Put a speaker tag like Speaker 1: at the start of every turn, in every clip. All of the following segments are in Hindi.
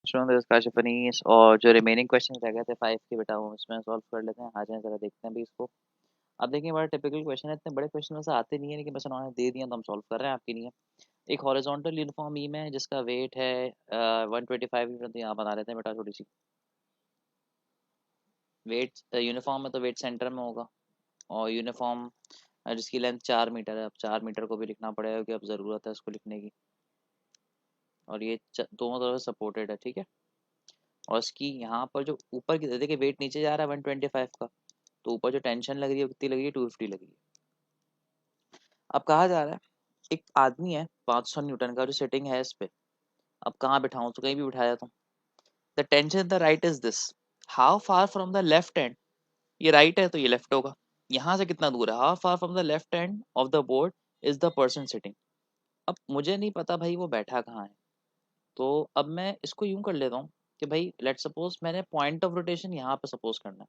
Speaker 1: शुभ काशिफ अनीस। और जो रिमेनिंग क्वेश्चन रह गए थे 5 के, बेटा वो इसमें सॉल्व कर लेते हैं। आ जाए जरा देखते हैं भी इसको। अब देखिए बड़ा टिपिकल क्वेश्चन है, इतने बड़े क्वेश्चन वैसे आते नहीं है, लेकिन बस उन्होंने दे दिया तो हम सॉल्व कर रहे हैं आपके लिए। एक हॉरिजॉन्टल यूनिफॉर्म बीम है जिसका वेट है 125 न्यूटन। तो यहाँ बना लेते हैं बेटा थोड़ी सी। वेट यूनिफॉर्म है तो वेट सेंटर में होगा। और यूनिफॉर्म जिसकी लेंथ 4 मीटर है। अब 4 मीटर को भी लिखना पड़ेगा कि अब ज़रूरत है उसको लिखने की। और ये दोनों तरफ सपोर्टेड है, ठीक है। और इसकी यहाँ पर जो ऊपर की देखिए वेट नीचे जा रहा है 125 का, तो ऊपर जो टेंशन लग रही है वो कितनी लग रही है, 250 लग रही है। अब कहा जा रहा है एक आदमी है 500 न्यूटन का जो सिटिंग है इस पे। अब कहाँ बिठाऊं, तो कहीं भी बिठाया तो the tension in the right is this, how far from the left and. ये राइट है तो ये लेफ्ट होगा। यहाँ से कितना दूर है, how far from the left end of the board is the person sitting. अब मुझे नहीं पता भाई वो बैठा कहाँ है। तो अब मैं इसको यूं कर लेता हूँ कि भाई लेट सपोज मैंने पॉइंट ऑफ रोटेशन यहाँ पे सपोज करना है,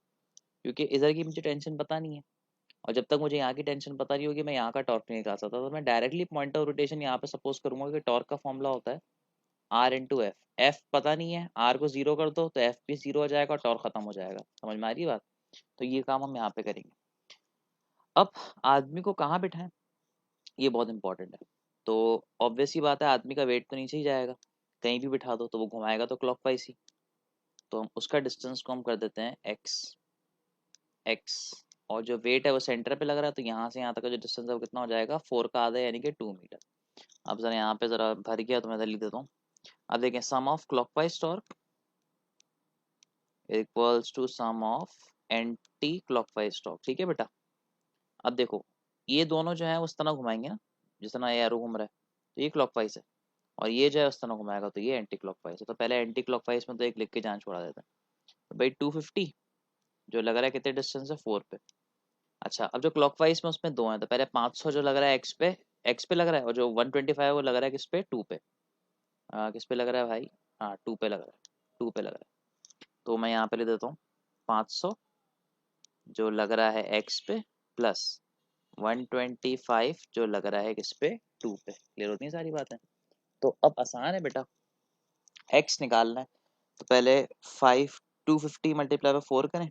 Speaker 1: क्योंकि इधर की मुझे टेंशन पता नहीं है। और जब तक मुझे यहाँ की टेंशन पता नहीं होगी मैं यहाँ का टॉर्क नहीं निकाल सकता। तो मैं डायरेक्टली पॉइंट ऑफ रोटेशन यहाँ पे सपोज करूंगा कि टॉर्क का फॉर्मूला होता है आर इंटू एफ। एफ पता नहीं है, आर को जीरो कर दो तो एफ भी जीरो हो जाएगा और टॉर्क खत्म हो जाएगा। समझ में आ रही बात। तो ये काम हम यहाँ पे करेंगे। अब आदमी को कहाँ बिठाएं, ये बहुत इंपॉर्टेंट है। तो ऑब्वियस ही बात है आदमी का वेट तो नीचे ही जाएगा। कहीं भी बिठा दो तो वो घुमाएगा तो क्लॉकवाइज ही। तो हम उसका डिस्टेंस को हम कर देते हैं एक्स। एक्स और जो वेट है वो सेंटर पे लग रहा है, तो यहाँ से यहाँ तक का जो डिस्टेंस है वो कितना हो जाएगा, 4 का आधा यानी कि 2 मीटर। अब जरा यहाँ पे जरा भर गया तो मैं इधर लिख देता हूँ। अब देखें sum of clockwise torque equals to sum of anti clockwise torque. ठीक है बेटा। अब देखो ये दोनों जो है उस तरह घुमाएंगे ना जिस तरह ये एरो घूम रहा है, तो ये क्लॉकवाइज है। और ये जो है उस तरह घुमाएगा तो ये एंटी क्लॉकवाइज है। तो पहले एंटी क्लॉकवाइज में तो एक लिख के जान छोड़ा देते हैं। तो भाई 250 जो लग रहा है कितने डिस्टेंस है 4 पे। अच्छा अब जो क्लॉकवाइज में उसमें दो हैं, तो पहले 500 जो लग रहा है एक्स पे लग रहा है, और जो 125 वो लग रहा है किस पे, 2 पे। किस पे लग रहा है भाई, हाँ 2 पे लग रहा है। 2 पे लग रहा है तो मैं यहाँ पे ले देता हूँ 500 जो लग रहा है एक्स पे प्लस 125 जो लग रहा है किस पे, 2 पे। क्लियर होती है सारी बातें। तो अब आसान है बेटा, एक्स निकालना है। तो पहले 250 मल्टीप्लाई बाय 4 करें,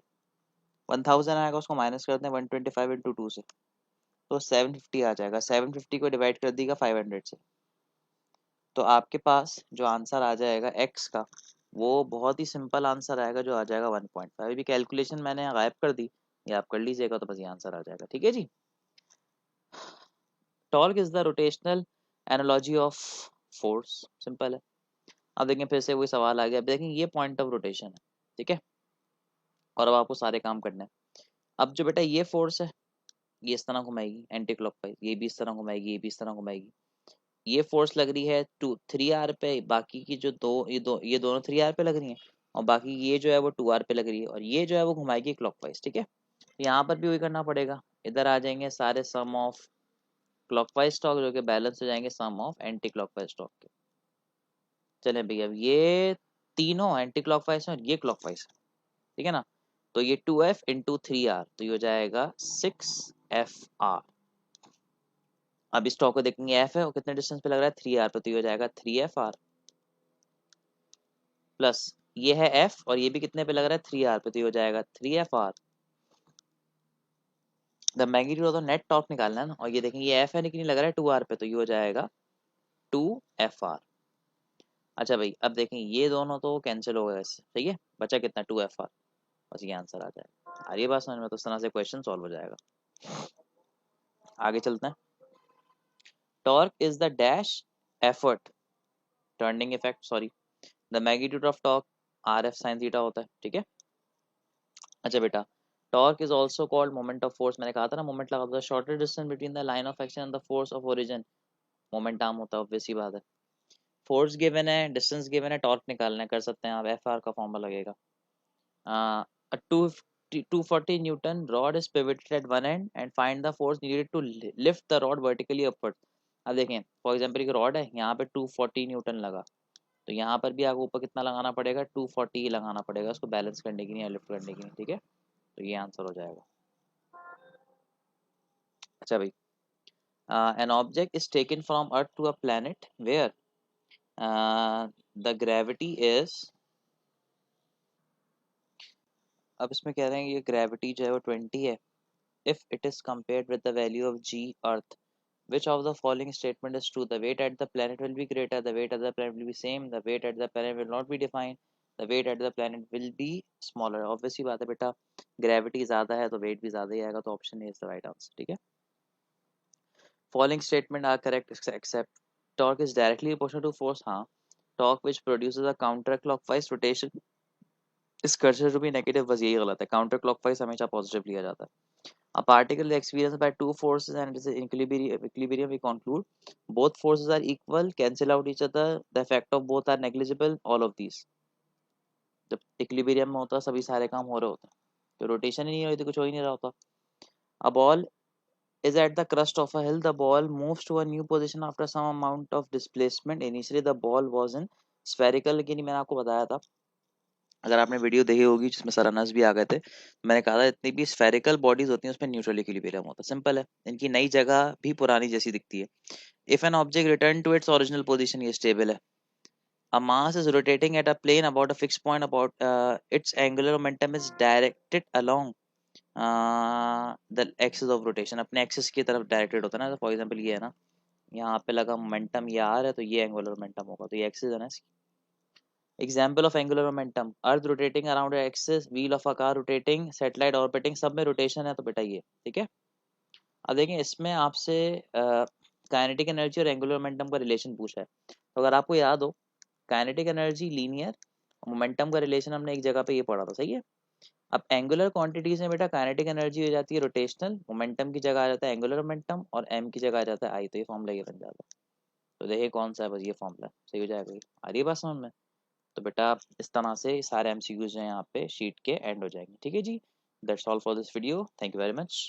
Speaker 1: 1000 आएगा उसको माइनस करते हैं 125 इंटू 2 से, तो 750 आ जाएगा। 750 को डिवाइड कर देगा 500 से, तो आपके पास जो आंसर आ जाएगा एक्स का वो बहुत ही सिंपल आंसर आएगा, जो आ जाएगा 1.5। अभी कैलकुलेशन मैंने गायब कर दी, ये आप कर लीजिएगा तो बस ये आंसर आ जाएगा। ठीक है जी। Torque is the rotational analogy of force, simple है। अब देखें फिर से वही सवाल आ गया। अब देखें ये पॉइंट ऑफ रोटेशन है, ठीक है। और अब आपको सारे काम करने हैं। अब जो बेटा ये फोर्स है ये इस तरह घुमाएगी एंटी क्लॉकवाइज, ये भी इस तरह घुमाएगी, ये भी इस तरह घुमाएगी। ये फोर्स लग रही है 3R पे, बाकी की जो ये दोनों 3R पे लग रही हैं। और बाकी ये जो है वो 2R पे लग रही है, और ये जो है वो घुमाएगी क्लॉकवाइज। ठीक है। तो यहाँ पर भी वही करना पड़ेगा। इधर आ जाएंगे सारे सम ऑफ क्लॉकवाइज टॉर्क जो कि बैलेंस हो जाएंगे सम ऑफ एंटी क्लॉकवाइज टॉर्क के। चले भैया अब ये तीनों एंटी क्लॉकवाइज है और ये क्लॉकवाइज है, ठीक है ना। तो ये 2F इंटू 3R तो ये हो जाएगा 6FR। अब इस टॉर्क को देखेंगे एफ है और कितने डिस्टेंस पे लग रहा है 3R पे, तो ये हो जाएगा 3FR प्लस ये है एफ और ये भी कितने पे लग रहा है 3R पे, तो ये हो जाएगा 3FR। The magnitude of the net torque निकालना है ना, और ये देखेंगे ये एफ है लेकिन ये लग रहा है 2R पे, तो ये हो जाएगा 2FR। अच्छा भाई अब देखें ये दोनों तो कैंसिल हो गए इससे, ठीक है। बचा कितना 2FR, बस ये आंसर आ जाएगा। आ रही है बात समझ में, तो इस तरह से क्वेश्चन सॉल्व हो जाएगा। आगे चलते हैं। Torque is the dash effort turning effect, sorry the magnitude of torque RF sin theta होता है, ठीक है। अच्छा बेटा torque is also called moment of force. मैंने कहा था ना मोमेंट लगा था, shorter distance between the line of action and the force of origin moment arm होता है, ऑब्वियस सी बात है। फोर्स गिवन है, डिस्टेंस गिवन है, टॉर्क निकालना है, कर सकते हैं आप। FR का फॉर्मूला लगेगा a 240 Newton rod is pivoted at one end and find the force needed to lift the rod vertically upward। अब देखें फॉर एग्जांपल एक रॉड है यहाँ पे 240 न्यूटन लगा, तो यहाँ पर भी आपको ऊपर कितना लगाना पड़ेगा, 240 ही लगाना पड़ेगा उसको बैलेंस करने के लिए या लिफ्ट करने के लिए, ठीक है। तो ये आंसर हो जाएगा। अच्छा भाई an object is taken from earth to a planet where the gravity is अब इसमें कह रहे हैं ये ग्रेविटी जो है वो 20 है if it is compared with the value of g earth, which of the following statement is true? The weight at the planet will be greater, the weight at the planet will be same, the weight at the planet will not be defined, the weight at the planet will be smaller. Obviously बात है बेटा, ग्रेविटी ज़्यादा है तो वेट भी ज़्यादा ही आएगा, तो option A is the right answer. ठीक है. Following statement are correct except torque is directly proportional to force. हाँ, torque which produces a counterclockwise rotation is considered to be negative. बस यही गलत है, counterclockwise हमेशा पॉजिटिव लिया जाता है. A particle is experienced by two forces and it is in equilibrium. We conclude both forces are equal, cancel out each other. The effect of both are negligible. All of these. जब इक्विलिब्रियम में होता सभी सारे काम हो रहे होते, तो रोटेशन ही नहीं होती, कुछ हो ही नहीं रहा होता. A ball is at the crest of a hill. The ball moves to a new position after some amount of displacement. Initially the ball was in spherical. लेकिन मैंने आपको बताया था, अगर आपने वीडियो देखी होगी जिसमें सरनस भी आ गए थे, मैंने कहा था जितनी भी स्फेरिकल बॉडीज होती हैं उसमें न्यूट्रल इक्विलिब्रियम होता है. सिंपल है, इनकी नई जगह भी पुरानी जैसी दिखती है. If an object return to its original position, ये स्टेबल है. A mass is rotating at a plane about a fixed point, about its angular momentum is directed along the axis of rotation. अपने एक्सिस की तरफ डायरेक्टेड होता है ना. फॉर एग्जांपल ये है ना, यहाँ पे लगा मोमेंटम ये आ रहा है, तो ये एंगुलर मोमेंटम होगा, तो ये एक्सिस है ना. Example of angular momentum, earth rotating around axis, wheel of a car rotating, satellite orbiting, सब में रोटेशन है, तो बेटा ये. ठीक है. अब देखें इसमें आपसे काइनेटिक एनर्जी और एंगुलर मोमेंटम का रिलेशन पूछा है. तो अगर आपको याद हो, काइनेटिक एनर्जी लीनियर, मोमेंटम का रिलेशन हमने एक जगह पे ये पढ़ा था. सही है. अब एंगुलर क्वांटिटीज में बेटा काइनेटिक एनर्जी हो जाती है रोटेशनल, मोमेंटम की जगह आ जाता है एंगुलर मोमेंटम, और एम की जगह आ जाता है आई. तो ये फॉर्मूला ये बन जाता है. तो देखिए कौन सा है, बस ये फॉर्मूला सही हो जाएगा. आ रही है बात समझ में. तो बेटा इस तरह से सारे एमसीक्यूज जो हैं यहाँ पे शीट के एंड हो जाएंगे. ठीक है जी. That's all for this video. Thank you very much.